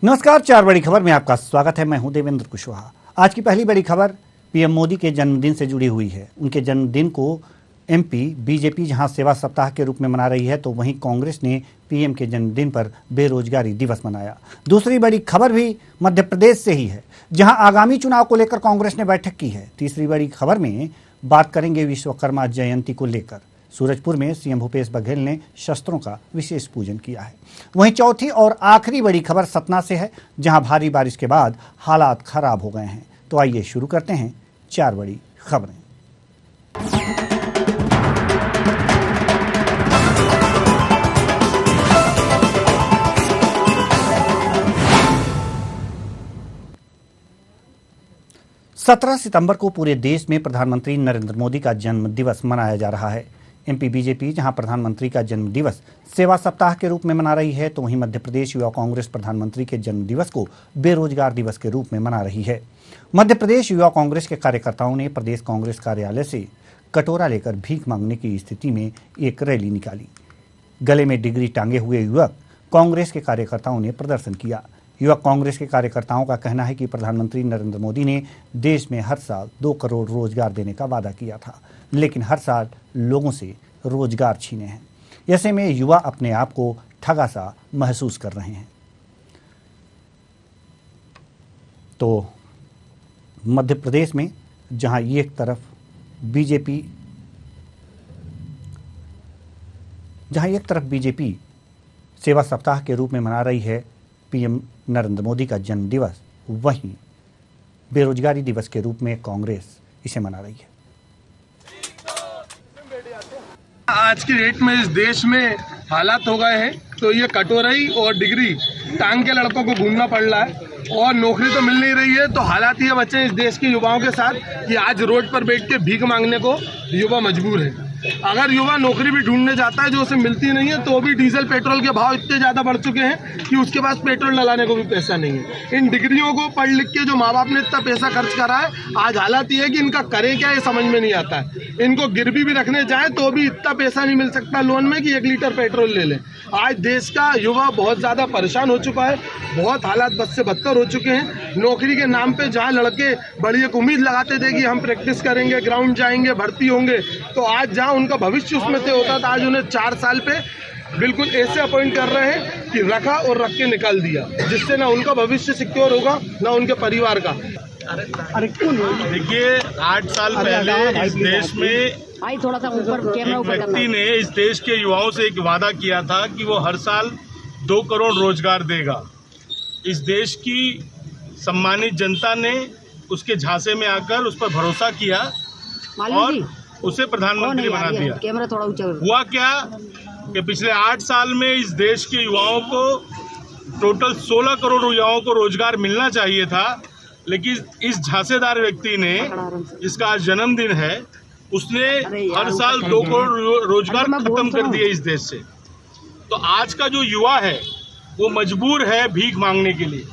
नमस्कार, चार बड़ी खबर में आपका स्वागत है। मैं हूं देवेंद्र कुशवाहा। आज की पहली बड़ी खबर पीएम मोदी के जन्मदिन से जुड़ी हुई है। उनके जन्मदिन को एमपी बीजेपी जहां सेवा सप्ताह के रूप में मना रही है, तो वहीं कांग्रेस ने पीएम के जन्मदिन पर बेरोजगारी दिवस मनाया। दूसरी बड़ी खबर भी मध्य प्रदेश से ही है, जहां आगामी चुनाव को लेकर कांग्रेस ने बैठक की है। तीसरी बड़ी खबर में बात करेंगे विश्वकर्मा जयंती को लेकर। सूरजपुर में सीएम भूपेश बघेल ने शस्त्रों का विशेष पूजन किया है। वहीं चौथी और आखिरी बड़ी खबर सतना से है, जहां भारी बारिश के बाद हालात खराब हो गए हैं। तो आइए शुरू करते हैं चार बड़ी खबरें। सत्रह सितंबर को पूरे देश में प्रधानमंत्री नरेंद्र मोदी का जन्म दिवस मनाया जा रहा है। एमपी बीजेपी जहां प्रधानमंत्री का जन्म दिवस सेवा सप्ताह के रूप में मना रही है, तो वहीं मध्य प्रदेश युवा कांग्रेस प्रधानमंत्री के जन्म दिवस को बेरोजगार दिवस के रूप में मना रही है। मध्य प्रदेश युवा कांग्रेस के कार्यकर्ताओं ने प्रदेश कांग्रेस कार्यालय से कटोरा लेकर भीख मांगने की स्थिति में एक रैली निकाली। गले में डिग्री टांगे हुए युवक कांग्रेस के कार्यकर्ताओं ने प्रदर्शन किया। युवक कांग्रेस के कार्यकर्ताओं का कहना है कि प्रधानमंत्री नरेंद्र मोदी ने देश में हर साल 2 करोड़ रोजगार देने का वादा किया था, लेकिन हर साल लोगों से रोजगार छीने हैं। ऐसे में युवा अपने आप को ठगा सा महसूस कर रहे हैं। तो मध्य प्रदेश में जहां एक तरफ बीजेपी सेवा सप्ताह के रूप में मना रही है पीएम नरेंद्र मोदी का जन्म दिवस, वहीं बेरोजगारी दिवस के रूप में कांग्रेस इसे मना रही है। आज की डेट में इस देश में हालात हो गए हैं, तो ये कटोराई और डिग्री टांग के लड़कों को घूमना पड़ रहा है और नौकरी तो मिल नहीं रही है। तो हालात ये बचे इस देश के युवाओं के साथ कि आज रोड पर बैठ के भीख मांगने को युवा मजबूर है। अगर युवा नौकरी भी ढूंढने जाता है जो उसे मिलती नहीं है, तो भी डीजल पेट्रोल के भाव इतने ज़्यादा बढ़ चुके हैं कि उसके पास पेट्रोल डलाने को भी पैसा नहीं है। इन डिग्रियों को पढ़ लिख के जो माँ बाप ने इतना पैसा खर्च करा है, आज हालात ये है कि इनका करें क्या ये समझ में नहीं आता है। इनको गिरवी भी रखने जाए तो भी इतना पैसा नहीं मिल सकता लोन में कि 1 लीटर पेट्रोल ले लें। आज देश का युवा बहुत ज़्यादा परेशान हो चुका है, बहुत हालात बद से बदतर हो चुके हैं। नौकरी के नाम पे जहाँ लड़के बड़ी एक उम्मीद लगाते थे कि हम प्रैक्टिस करेंगे, ग्राउंड जाएंगे, भर्ती होंगे, तो आज जहाँ उनका भविष्य उसमें से होता था, आज उन्हें 4 साल पे बिल्कुल ऐसे अपॉइंट कर रहे हैं कि रखा और रख के निकाल दिया, जिससे ना उनका भविष्य सिक्योर होगा ना उनके परिवार का। देखिए, 8 साल पहले इस देश में एक व्यक्ति ने इस देश के युवाओं से एक वादा किया था कि वो हर साल 2 करोड़ रोजगार देगा। इस देश की सम्मानित जनता ने उसके झांसे में आकर उस पर भरोसा किया और उसे प्रधानमंत्री बना दिया। हुआ क्या कि पिछले 8 साल में इस देश के युवाओं को टोटल 16 करोड़ युवाओं को रोजगार मिलना चाहिए था, लेकिन इस झांसेदार व्यक्ति ने, जिसका आज जन्मदिन है, उसने हर साल 2 करोड़ रोजगार खत्म कर दिए इस देश से। तो आज का जो युवा है वो मजबूर है भीख मांगने के लिए।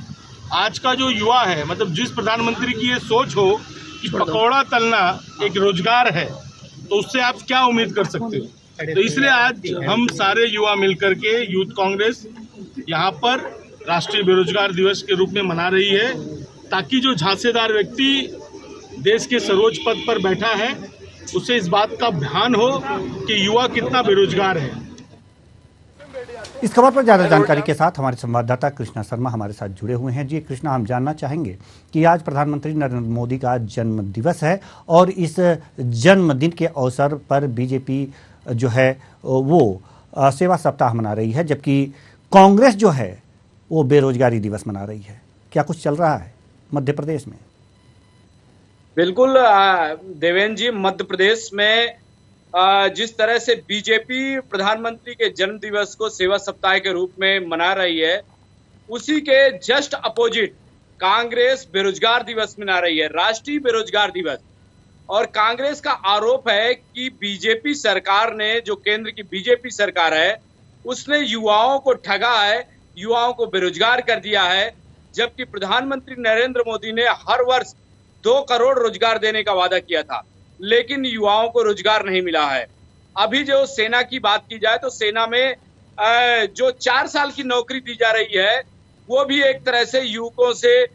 आज का जो युवा है, मतलब जिस प्रधानमंत्री की ये सोच हो कि पकौड़ा तलना एक रोजगार है, तो उससे आप क्या उम्मीद कर सकते हो। तो इसलिए आज हम सारे युवा मिलकर के यूथ कांग्रेस यहाँ पर राष्ट्रीय बेरोजगार दिवस के रूप में मना रही है, ताकि जो झांसेदार व्यक्ति देश के सर्वोच्च पद पर बैठा है उसे इस बात का ध्यान हो कि युवा कितना बेरोजगार है। इस खबर पर ज्यादा जानकारी के साथ हमारे संवाददाता कृष्णा शर्मा हमारे साथ जुड़े हुए हैं। जी कृष्णा, हम जानना चाहेंगे कि आज प्रधानमंत्री नरेंद्र मोदी का जन्म दिवस है और इस जन्मदिन के अवसर पर बीजेपी जो है वो सेवा सप्ताह मना रही है, जबकि कांग्रेस जो है वो बेरोजगारी दिवस मना रही है। क्या कुछ चल रहा है मध्य प्रदेश में? बिल्कुल देवेंद्र जी, मध्य प्रदेश में जिस तरह से बीजेपी प्रधानमंत्री के जन्म दिवस को सेवा सप्ताह के रूप में मना रही है, उसी के जस्ट अपोजिट कांग्रेस बेरोजगार दिवस मना रही है, राष्ट्रीय बेरोजगार दिवस। और कांग्रेस का आरोप है कि बीजेपी सरकार ने, जो केंद्र की बीजेपी सरकार है, उसने युवाओं को ठगा है, युवाओं को बेरोजगार कर दिया है, जबकि प्रधानमंत्री नरेंद्र मोदी ने हर वर्ष 2 करोड़ रोजगार देने का वादा किया था, लेकिन युवाओं को रोजगार नहीं मिला है। अभी जो सेना की बात की जाए तो सेना में जो 4 साल की नौकरी दी जा रही है वो भी एक तरह से युवकों से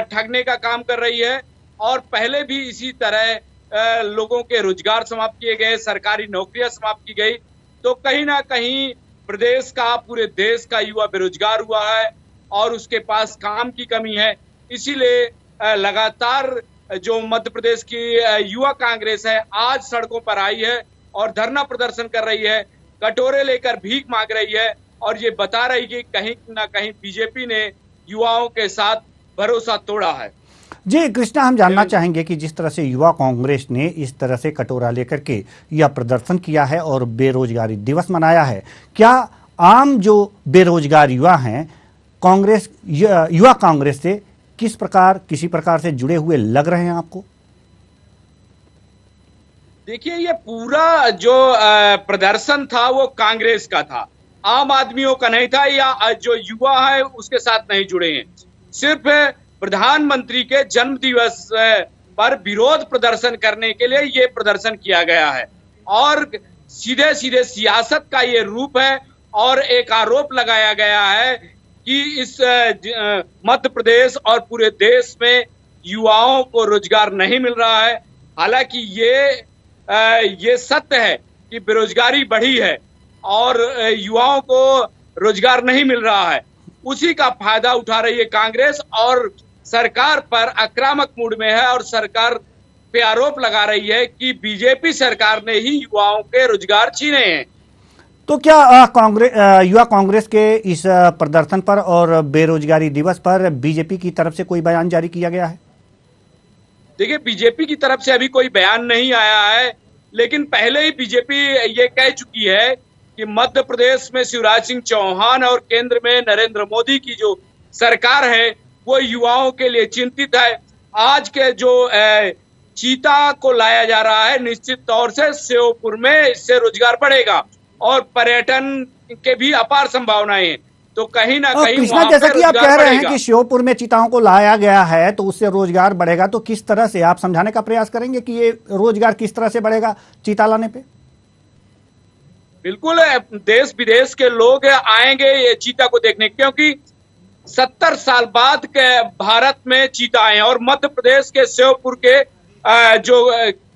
ठगने का काम कर रही है। और पहले भी इसी तरह लोगों के रोजगार समाप्त किए गए, सरकारी नौकरियां समाप्त की गई। तो कहीं ना कहीं प्रदेश का, पूरे देश का युवा बेरोजगार हुआ है और उसके पास काम की कमी है। इसीलिए लगातार जो मध्य प्रदेश की युवा कांग्रेस है आज सड़कों पर आई है और धरना प्रदर्शन कर रही है, कटोरे लेकर भीख मांग रही है और ये बता रही कि कहीं ना कहीं बीजेपी ने युवाओं के साथ भरोसा तोड़ा है। जी कृष्णा, हम जानना चाहेंगे कि जिस तरह से युवा कांग्रेस ने इस तरह से कटोरा लेकर के यह प्रदर्शन किया है और बेरोजगारी दिवस मनाया है, क्या आम जो बेरोजगार युवा हैं कांग्रेस, युवा कांग्रेस से किसी प्रकार से जुड़े हुए लग रहे हैं आपको? देखिए, ये पूरा जो प्रदर्शन था वो कांग्रेस का था, आम आदमियों का नहीं था या जो युवा है उसके साथ नहीं जुड़े हैं। सिर्फ प्रधानमंत्री के जन्म दिवस पर विरोध प्रदर्शन करने के लिए ये प्रदर्शन किया गया है और सीधे सीधे सियासत का ये रूप है। और एक आरोप लगाया गया है कि इस मध्य प्रदेश और पूरे देश में युवाओं को रोजगार नहीं मिल रहा है। हालांकि ये सत्य है कि बेरोजगारी बढ़ी है और युवाओं को रोजगार नहीं मिल रहा है। उसी का फायदा उठा रही है कांग्रेस और सरकार पर आक्रामक मूड में है और सरकार पे आरोप लगा रही है कि बीजेपी सरकार ने ही युवाओं के रोजगार छीने हैं। तो क्या युवा कांग्रेस के इस प्रदर्शन पर और बेरोजगारी दिवस पर बीजेपी की तरफ से कोई बयान जारी किया गया है? देखिए, बीजेपी की तरफ से अभी कोई बयान नहीं आया है, लेकिन पहले ही बीजेपी ये कह चुकी है कि मध्य प्रदेश में शिवराज सिंह चौहान और केंद्र में नरेंद्र मोदी की जो सरकार है वो युवाओं के लिए चिंतित है। आज के जो चीता को लाया जा रहा है, निश्चित तौर से श्योपुर में इससे रोजगार बढ़ेगा और पर्यटन के भी अपार संभावनाएं हैं। तो कहीं ना कहीं कृष्णा, जैसा कि आप कह रहे हैं कि श्योपुर में चीताओं को लाया गया है तो उससे रोजगार बढ़ेगा, तो किस तरह से आप समझाने का प्रयास करेंगे कि ये रोजगार किस तरह से बढ़ेगा चीता लाने पे? बिल्कुल, देश विदेश के लोग आएंगे ये चीता को देखने, क्योंकि 70 साल बाद के भारत में चीता आए और मध्य प्रदेश के श्योपुर के जो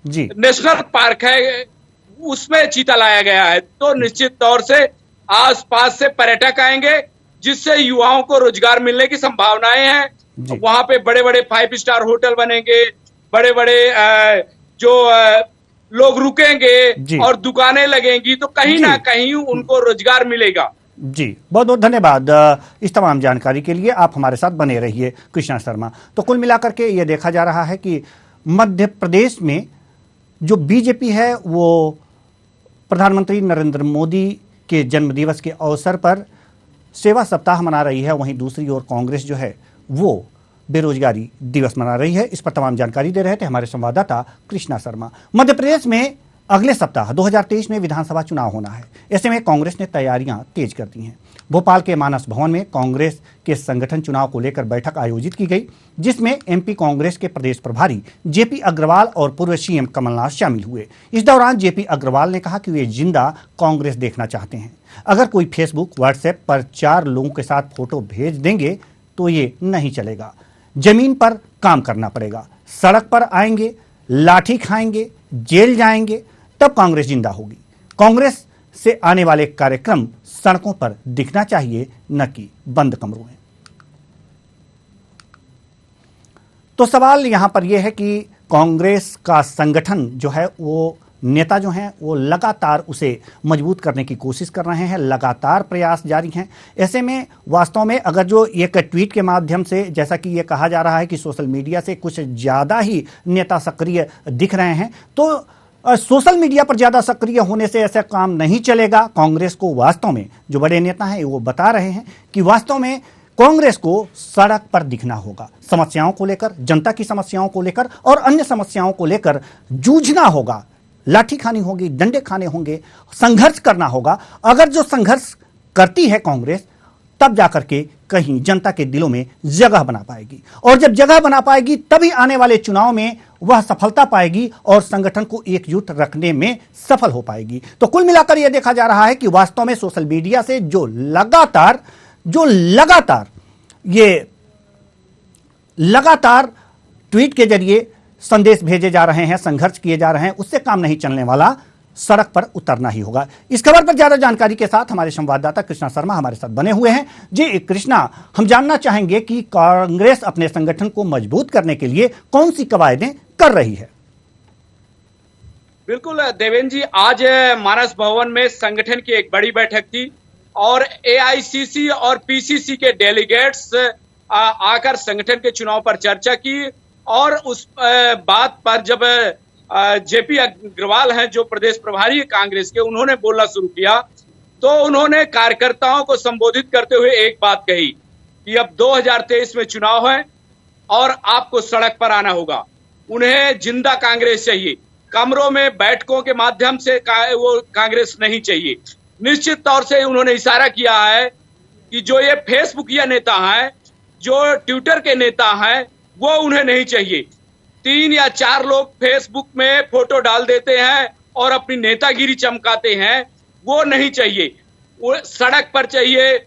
नेशनल पार्क है उसमें चीता लाया गया है। तो निश्चित तौर से आसपास से पर्यटक आएंगे जिससे युवाओं को रोजगार मिलने की संभावनाएं हैं। वहां पे बड़े बड़े 5 स्टार होटल बनेंगे, बड़े बड़े जो लोग रुकेंगे और दुकानें लगेंगी, तो कहीं ना कहीं उनको रोजगार मिलेगा। जी, बहुत बहुत धन्यवाद इस तमाम जानकारी के लिए। आप हमारे साथ बने रहिए कृष्णा शर्मा। तो कुल मिलाकर के ये देखा जा रहा है कि मध्य प्रदेश में जो बीजेपी है वो प्रधानमंत्री नरेंद्र मोदी के जन्मदिवस के अवसर पर सेवा सप्ताह मना रही है, वहीं दूसरी ओर कांग्रेस जो है वो बेरोजगारी दिवस मना रही है। इस पर तमाम जानकारी दे रहे थे हमारे संवाददाता कृष्णा शर्मा। मध्य प्रदेश में अगले सप्ताह 2023 में विधानसभा चुनाव होना है, ऐसे में कांग्रेस ने तैयारियां तेज कर दी हैं। भोपाल के मानस भवन में कांग्रेस के संगठन चुनाव को लेकर बैठक आयोजित की गई, जिसमें एमपी कांग्रेस के प्रदेश प्रभारी जेपी अग्रवाल और पूर्व सीएम कमलनाथ शामिल हुए। इस दौरान जेपी अग्रवाल ने कहा कि वे जिंदा कांग्रेस देखना चाहते हैं। अगर कोई फेसबुक व्हाट्सएप पर 4 लोगों के साथ फोटो भेज देंगे तो ये नहीं चलेगा, जमीन पर काम करना पड़ेगा, सड़क पर आएंगे, लाठी खाएंगे, जेल जाएंगे, तब कांग्रेस जिंदा होगी। कांग्रेस से आने वाले कार्यक्रम सड़कों पर दिखना चाहिए, न कि बंद कमरों में। तो सवाल यहां पर यह है कि कांग्रेस का संगठन जो है वो नेता जो हैं वो लगातार उसे मजबूत करने की कोशिश कर रहे हैं, लगातार प्रयास जारी हैं। ऐसे में वास्तव में अगर जो एक ट्वीट के माध्यम से, जैसा कि ये कहा जा रहा है कि सोशल मीडिया से कुछ ज़्यादा ही नेता सक्रिय दिख रहे हैं, तो सोशल मीडिया पर ज़्यादा सक्रिय होने से ऐसा काम नहीं चलेगा। कांग्रेस को वास्तव में जो बड़े नेता हैं वो बता रहे हैं कि वास्तव में कांग्रेस को सड़क पर दिखना होगा, समस्याओं को लेकर, जनता की समस्याओं को लेकर और अन्य समस्याओं को लेकर जूझना होगा, लाठी खानी होगी, डंडे खाने होंगे, संघर्ष करना होगा। अगर जो संघर्ष करती है कांग्रेस, तब जाकर के कहीं जनता के दिलों में जगह बना पाएगी, और जब जगह बना पाएगी तभी आने वाले चुनाव में वह सफलता पाएगी और संगठन को एकजुट रखने में सफल हो पाएगी। तो कुल मिलाकर यह देखा जा रहा है कि वास्तव में सोशल मीडिया से जो लगातार ये लगातार ट्वीट के जरिए संदेश भेजे जा रहे हैं, संघर्ष किए जा रहे हैं, उससे काम नहीं चलने वाला, सड़क पर उतरना ही होगा। इस खबर पर ज्यादा जानकारी के साथ हमारे संवाददाता कृष्णा शर्मा हमारे साथ बने हुए हैं। जी कृष्णा, हम जानना चाहेंगे कि कांग्रेस अपने संगठन को मजबूत करने के लिए कौन सी कवायदें कर रही है? बिल्कुल देवेंद्र जी, आज मानस भवन में संगठन की एक बड़ी बैठक थी और एआईसीसी और पीसीसी के डेलीगेट्स आकर संगठन के चुनाव पर चर्चा की और उस बात पर जब जेपी अग्रवाल हैं जो प्रदेश प्रभारी है कांग्रेस के, उन्होंने बोलना शुरू किया तो उन्होंने कार्यकर्ताओं को संबोधित करते हुए एक बात कही कि अब 2023 में चुनाव है और आपको सड़क पर आना होगा। उन्हें जिंदा कांग्रेस चाहिए, कमरों में बैठकों के माध्यम से वो कांग्रेस नहीं चाहिए। निश्चित तौर से उन्होंने इशारा किया है कि जो ये फेसबुक या नेता हैं, जो ट्विटर के नेता हैं, वो उन्हें नहीं चाहिए। 3 या 4 लोग फेसबुक में फोटो डाल देते हैं और अपनी नेतागिरी चमकाते हैं, वो नहीं चाहिए। वो सड़क पर चाहिए,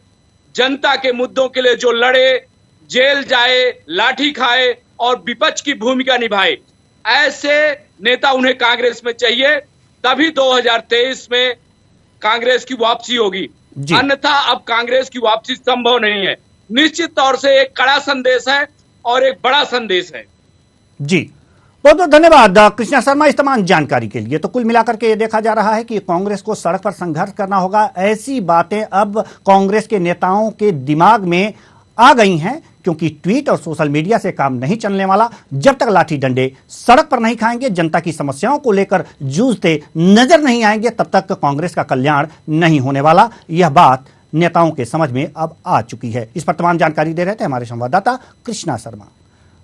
जनता के मुद्दों के लिए जो लड़े, जेल जाए, लाठी खाए और विपक्ष की भूमिका निभाए, ऐसे नेता उन्हें कांग्रेस में चाहिए। तभी 2023 में कांग्रेस की वापसी होगी, अन्यथा अब कांग्रेस की वापसी संभव नहीं है। निश्चित तौर से एक कड़ा संदेश है और एक बड़ा संदेश है। जी बहुत बहुत धन्यवाद कृष्णा शर्मा इस तमाम जानकारी के लिए। तो कुल मिलाकर के ये देखा जा रहा है कि कांग्रेस को सड़क पर संघर्ष करना होगा, ऐसी बातें अब कांग्रेस के नेताओं के दिमाग में आ गई हैं, क्योंकि ट्वीट और सोशल मीडिया से काम नहीं चलने वाला। जब तक लाठी डंडे सड़क पर नहीं खाएंगे, जनता की समस्याओं को लेकर जूझते नजर नहीं आएंगे, तब तक कांग्रेस का कल्याण नहीं होने वाला। यह बात नेताओं के समझ में अब आ चुकी है। इस पर तमाम जानकारी दे रहे थे हमारे संवाददाता कृष्णा शर्मा।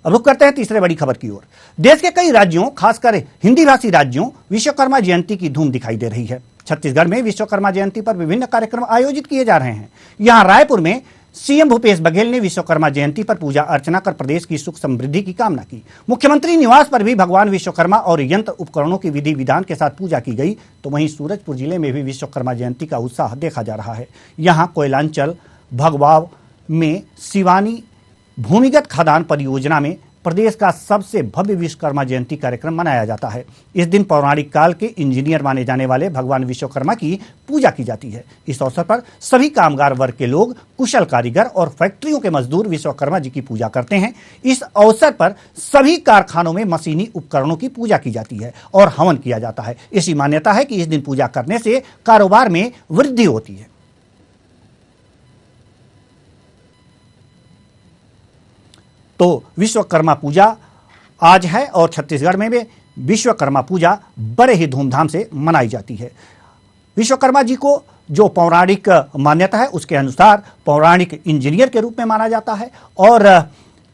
अब रुक करते हैं तीसरे बड़ी खबर की ओर। देश के कई राज्यों, खासकर हिंदी भाषी राज्यों, विश्वकर्मा जयंती की धूम दिखाई दे रही है। छत्तीसगढ़ में विश्वकर्मा जयंती पर विभिन्न कार्यक्रम आयोजित किए जा रहे हैं। यहां रायपुर में सीएम भूपेश बघेल ने विश्वकर्मा जयंती पर पूजा अर्चना कर प्रदेश की सुख समृद्धि की कामना की। मुख्यमंत्री निवास पर भी भगवान विश्वकर्मा और यंत्र उपकरणों की विधि विधान के साथ पूजा की गई। तो वहीं सूरजपुर जिले में भी विश्वकर्मा जयंती का उत्साह देखा जा रहा है। यहाँ कोयलांचल भगवाव में शिवानी भूमिगत खदान परियोजना में प्रदेश का सबसे भव्य विश्वकर्मा जयंती कार्यक्रम मनाया जाता है। इस दिन पौराणिक काल के इंजीनियर माने जाने वाले भगवान विश्वकर्मा की पूजा की जाती है। इस अवसर पर सभी कामगार वर्ग के लोग, कुशल कारीगर और फैक्ट्रियों के मजदूर विश्वकर्मा जी की पूजा करते हैं। इस अवसर पर सभी कारखानों में मशीनी उपकरणों की पूजा की जाती है और हवन किया जाता है। ऐसी मान्यता है कि इस दिन पूजा करने से कारोबार में वृद्धि होती है। तो विश्वकर्मा पूजा आज है और छत्तीसगढ़ में भी विश्वकर्मा पूजा बड़े ही धूमधाम से मनाई जाती है। विश्वकर्मा जी को जो पौराणिक मान्यता है उसके अनुसार पौराणिक इंजीनियर के रूप में माना जाता है और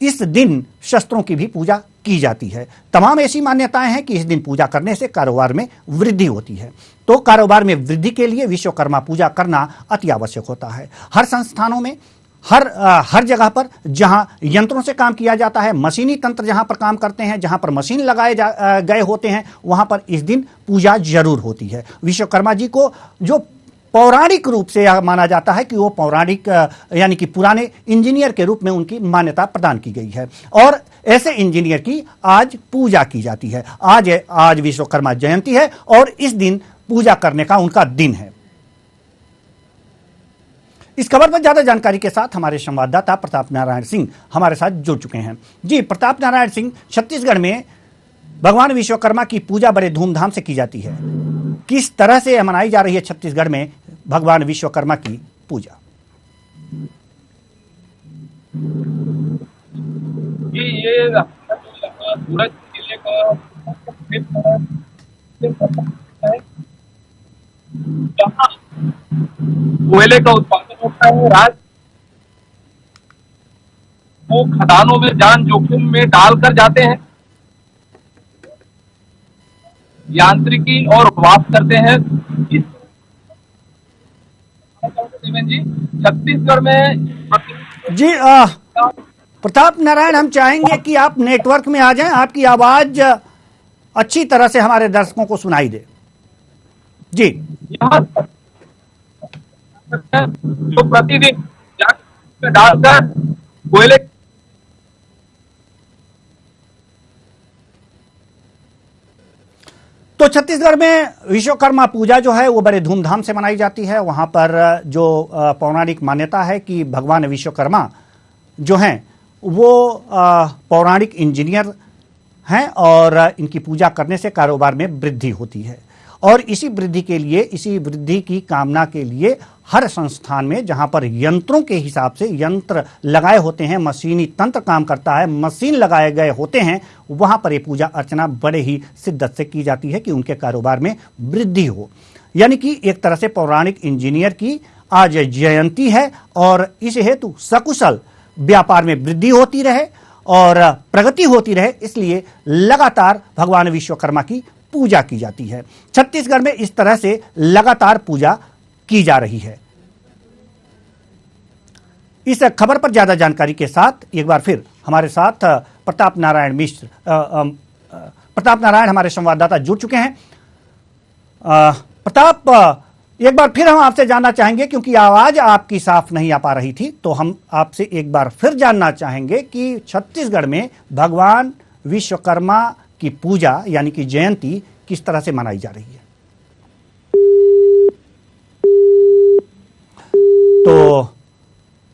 इस दिन शस्त्रों की भी पूजा की जाती है। तमाम ऐसी मान्यताएं हैं कि इस दिन पूजा करने से कारोबार में वृद्धि होती है। तो कारोबार में वृद्धि के लिए विश्वकर्मा पूजा करना अति आवश्यक होता है। हर संस्थानों में हर जगह पर जहां यंत्रों से काम किया जाता है, मशीनी तंत्र जहां पर काम करते हैं, जहां पर मशीन लगाए गए होते हैं, वहां पर इस दिन पूजा जरूर होती है। विश्वकर्मा जी को जो पौराणिक रूप से यह माना जाता है कि वो पौराणिक यानी कि पुराने इंजीनियर के रूप में उनकी मान्यता प्रदान की गई है और ऐसे इंजीनियर की आज पूजा की जाती है। आज विश्वकर्मा जयंती है और इस दिन पूजा करने का उनका दिन है। इस खबर पर ज्यादा जानकारी के साथ हमारे संवाददाता प्रताप नारायण सिंह हमारे साथ जुड़ चुके हैं। जी प्रताप नारायण सिंह, छत्तीसगढ़ में भगवान विश्वकर्मा की पूजा बड़े धूमधाम से की जाती है। किस तरह से मनाई जा रही है छत्तीसगढ़ में भगवान विश्वकर्मा की पूजा? ये सूरत जिले का जहाँ कोयले का उत्पादन होता है, राज्य वो खदानों में जान जोखिम में डालकर जाते हैं, यांत्रिकी और वास करते हैं। जी छत्तीसगढ़ में जी प्रताप नारायण, हम चाहेंगे कि आप नेटवर्क में आ जाएं, आपकी आवाज अच्छी तरह से हमारे दर्शकों को सुनाई दे। जी जो प्रतिदिन डालकर कोयले तो छत्तीसगढ़ में विश्वकर्मा पूजा जो है वो बड़े धूमधाम से मनाई जाती है। वहां पर जो पौराणिक मान्यता है कि भगवान विश्वकर्मा जो हैं वो पौराणिक इंजीनियर हैं और इनकी पूजा करने से कारोबार में वृद्धि होती है। और इसी वृद्धि के लिए, इसी वृद्धि की कामना के लिए हर संस्थान में जहां पर यंत्रों के हिसाब से यंत्र लगाए होते हैं, मशीनी तंत्र काम करता है, मशीन लगाए गए होते हैं, वहां पर ये पूजा अर्चना बड़े ही शिद्दत से की जाती है कि उनके कारोबार में वृद्धि हो। यानी कि एक तरह से पौराणिक इंजीनियर की आज जयंती है और इस हेतु सकुशल व्यापार में वृद्धि होती रहे और प्रगति होती रहे, इसलिए लगातार भगवान विश्वकर्मा की पूजा की जाती है। छत्तीसगढ़ में इस तरह से लगातार पूजा की जा रही है। इस खबर पर ज्यादा जानकारी के साथ एक बार फिर हमारे साथ प्रताप नारायण मिश्र, प्रताप नारायण हमारे संवाददाता जुड़ चुके हैं। प्रताप, एक बार फिर हम आपसे जानना चाहेंगे, क्योंकि आवाज आपकी साफ नहीं आ पा रही थी, तो हम आपसे एक बार फिर जानना चाहेंगे कि छत्तीसगढ़ में भगवान विश्वकर्मा की पूजा यानी कि जयंती किस तरह से मनाई जा रही है। तो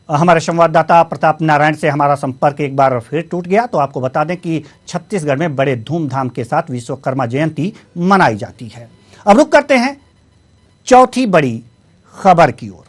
हमारे संवाददाता प्रताप नारायण से हमारा संपर्क एक बार फिर टूट गया। तो आपको बता दें कि छत्तीसगढ़ में बड़े धूमधाम के साथ विश्वकर्मा जयंती मनाई जाती है। अब रुक करते हैं चौथी बड़ी खबर की ओर।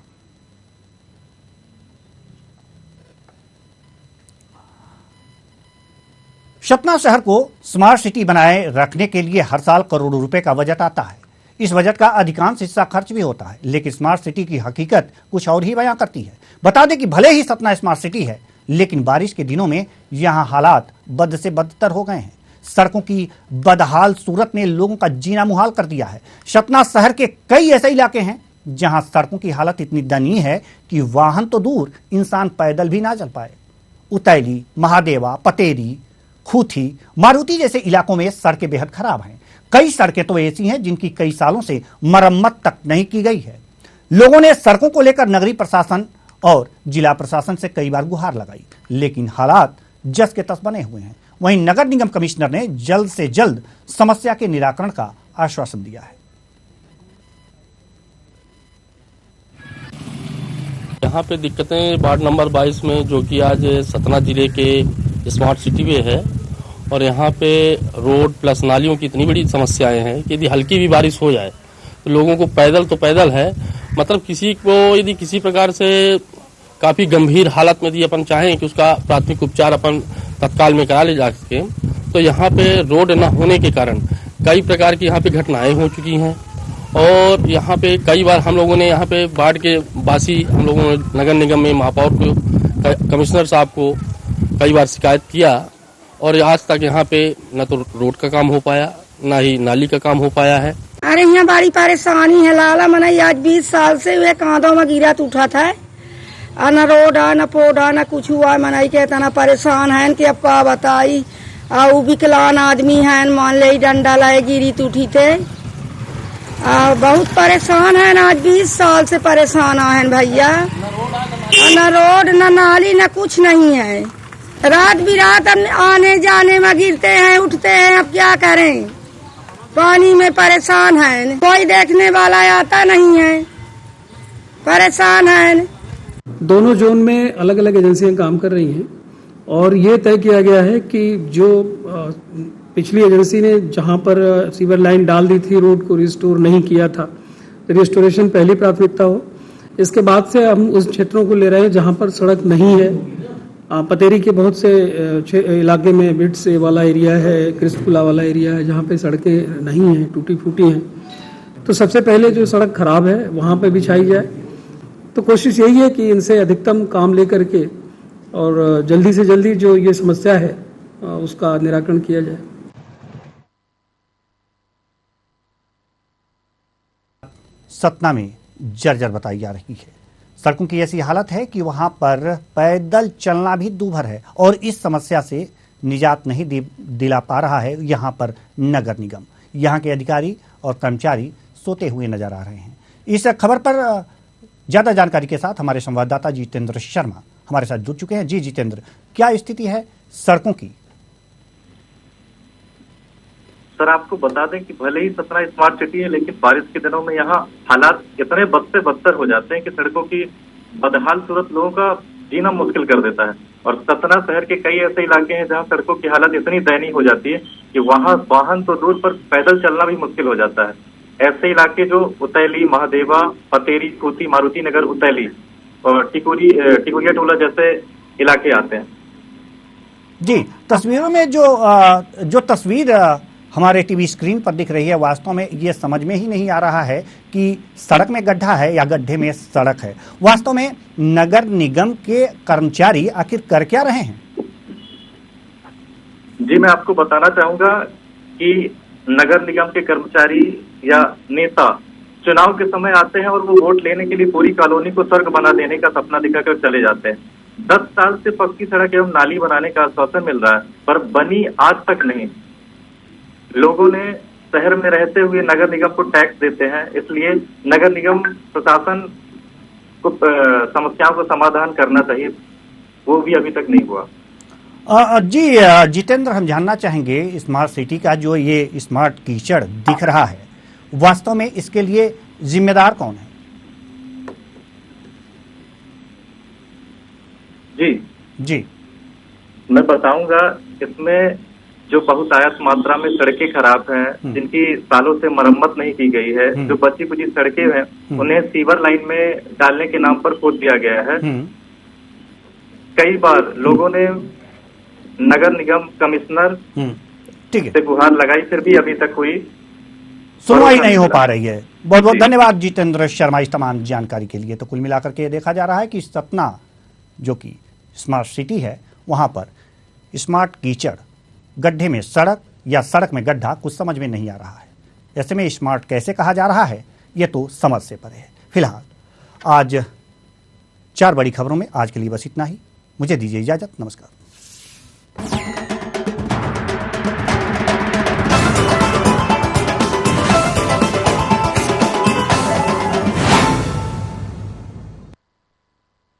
सतना शहर को स्मार्ट सिटी बनाए रखने के लिए हर साल करोड़ों रुपए का बजट आता है। इस बजट का अधिकांश हिस्सा खर्च भी होता है, लेकिन स्मार्ट सिटी की हकीकत कुछ और ही बयां करती है। बता दें कि भले ही सतना स्मार्ट सिटी है, लेकिन बारिश के दिनों में यहां हालात बद से बदतर हो गए हैं। सड़कों की बदहाल सूरत ने लोगों का जीना मुहाल कर दिया है। सतना शहर के कई ऐसे इलाके हैं जहां सड़कों की हालत इतनी दयनीय है कि वाहन तो दूर, इंसान पैदल भी ना चल पाए। उतैली, महादेवा, पतेरी, खूथी, मारुति जैसे इलाकों में सड़कें बेहद खराब हैं। कई सड़कें तो ऐसी हैं जिनकी कई सालों से मरम्मत तक नहीं की गई है। लोगों ने सड़कों को लेकर नगरीय प्रशासन और जिला प्रशासन से कई बार गुहार लगाई, लेकिन हालात जस के तस बने हुए हैं। वहीं नगर निगम कमिश्नर ने जल्द से जल्द समस्या के निराकरण का आश्वासन दिया है। यहाँ पे दिक्कतें वार्ड नंबर 22 में, जो कि आज सतना जिले के स्मार्ट सिटी में है, और यहाँ पे रोड प्लस नालियों की इतनी बड़ी समस्याएं हैं कि यदि हल्की भी बारिश हो जाए तो लोगों को पैदल तो पैदल है, मतलब किसी को यदि किसी प्रकार से काफी गंभीर हालत में यदि अपन चाहें कि उसका प्राथमिक उपचार अपन तत्काल में करा ले जा सके, तो यहाँ पे रोड न होने के कारण कई प्रकार की यहाँ पे घटनाएं हो चुकी हैं। और यहाँ पे कई बार हम लोगों ने यहाँ पे वार्ड के वासी, हम लोगों ने नगर निगम में महापौर को, कमिश्नर साहब को कई बार शिकायत किया, और आज तक यहाँ पे न तो रोड का काम हो पाया, न ही नाली का काम हो पाया है। अरे यहाँ बड़ी परेशानी है लाला मनाई, आज 20 साल से वे कांधों में गिरा उठा था, न रोड है न पोड है न कुछ हुआ। मनाई के इतना परेशान है कि अब का बताई। विकलांग आदमी है, मान ले डंडा लाए गिरी उठी थे, बहुत परेशान है। आज 20 साल से परेशान है भैया, न रोड न नाली न कुछ नहीं है। रात बिरात आने जाने में गिरते हैं, उठते हैं, अब क्या करें। पानी में परेशान है, कोई देखने वाला आता नहीं है, परेशान है। दोनों जोन में अलग अलग एजेंसियां काम कर रही हैं और ये तय किया गया है कि जो पिछली एजेंसी ने जहां पर सीवर लाइन डाल दी थी, रोड को रिस्टोर नहीं किया था, रिस्टोरेशन पहली प्राथमिकता हो। इसके बाद से हम उस क्षेत्रों को ले रहे हैं जहां पर सड़क नहीं है। पतेरी के बहुत से इलाके में बिट्स वाला एरिया है, क्रिस्पुला वाला एरिया है, जहाँ पे सड़कें नहीं हैं, टूटी फूटी हैं। तो सबसे पहले जो सड़क खराब है वहाँ पे बिछाई जाए। तो कोशिश यही है कि इनसे अधिकतम काम लेकर के और जल्दी से जल्दी जो ये समस्या है उसका निराकरण किया जाए। सतना में जर्जर बताई जा रही है। सड़कों की ऐसी हालत है कि वहां पर पैदल चलना भी दूभर है और इस समस्या से निजात नहीं दिला पा रहा है यहां पर नगर निगम। यहां के अधिकारी और कर्मचारी सोते हुए नजर आ रहे हैं। इस खबर पर ज्यादा जानकारी के साथ हमारे संवाददाता जितेंद्र शर्मा हमारे साथ जुड़ चुके हैं। जी जितेंद्र, क्या स्थिति है सड़कों की? सर, आपको बता दें कि भले ही सतना स्मार्ट सिटी है, लेकिन बारिश के दिनों में यहाँ हालात इतने बद से बदतर हो जाते हैं कि सड़कों की बदहाल सूरत लोगों का जीना मुश्किल कर देता है। और सतना शहर के कई ऐसे इलाके हैं जहाँ सड़कों की हालत इतनी दयनीय हो जाती है कि वहाँ वाहन तो दूर पर पैदल चलना भी मुश्किल हो जाता है। ऐसे इलाके जो उतैली, महादेवा, पतेरी, खूती, मारुति नगर, उतैली और टिकुरिया टोला जैसे इलाके आते हैं। जी, तस्वीरों में जो तस्वीर हमारे टीवी स्क्रीन पर दिख रही है, वास्तव में ये समझ में ही नहीं आ रहा है कि सड़क में गड्ढा है या गड्ढे में सड़क है। वास्तव में नगर निगम के कर्मचारी आखिर कर क्या रहे हैं? जी, मैं आपको बताना चाहूंगा कि नगर निगम के कर्मचारी या नेता चुनाव के समय आते हैं और वो वोट लेने के लिए पूरी कॉलोनी को स्वर्ग बना देने का सपना दिखाकर चले जाते हैं। 10 साल से पक्की सड़क एवं नाली बनाने का आश्वासन मिल रहा है, पर बनी आज तक नहीं। लोगों ने शहर में रहते हुए नगर निगम को टैक्स देते हैं, इसलिए नगर निगम प्रशासन को समस्याओं का समाधान करना चाहिए, वो भी अभी तक नहीं हुआ। जी जितेंद्र, हम जानना चाहेंगे स्मार्ट सिटी का जो ये स्मार्ट कीचड़ दिख रहा है, वास्तव में इसके लिए जिम्मेदार कौन है? जी, मैं बताऊंगा। इसमें जो बहुतायत मात्रा में सड़कें खराब हैं, जिनकी सालों से मरम्मत नहीं की गई है, जो बची कुची सड़कें हैं, उन्हें सीवर लाइन में डालने के नाम पर खोद दिया गया है। कई बार लोगों ने नगर निगम कमिश्नर से गुहार लगाई, फिर भी अभी तक कोई सुनवाई नहीं हो पा रही है। बहुत बहुत धन्यवाद जितेंद्र शर्मा इस तमाम जानकारी के लिए। तो कुल मिलाकर के देखा जा रहा है कि सतना जो कि स्मार्ट सिटी है, वहां पर स्मार्ट कीचड़, गड्ढे में सड़क या सड़क में गड्ढा, कुछ समझ में नहीं आ रहा है। ऐसे में स्मार्ट कैसे कहा जा रहा है, यह तो समझ से परे है। फिलहाल आज 4 बड़ी खबरों में आज के लिए बस इतना ही। मुझे दीजिए इजाजत। नमस्कार।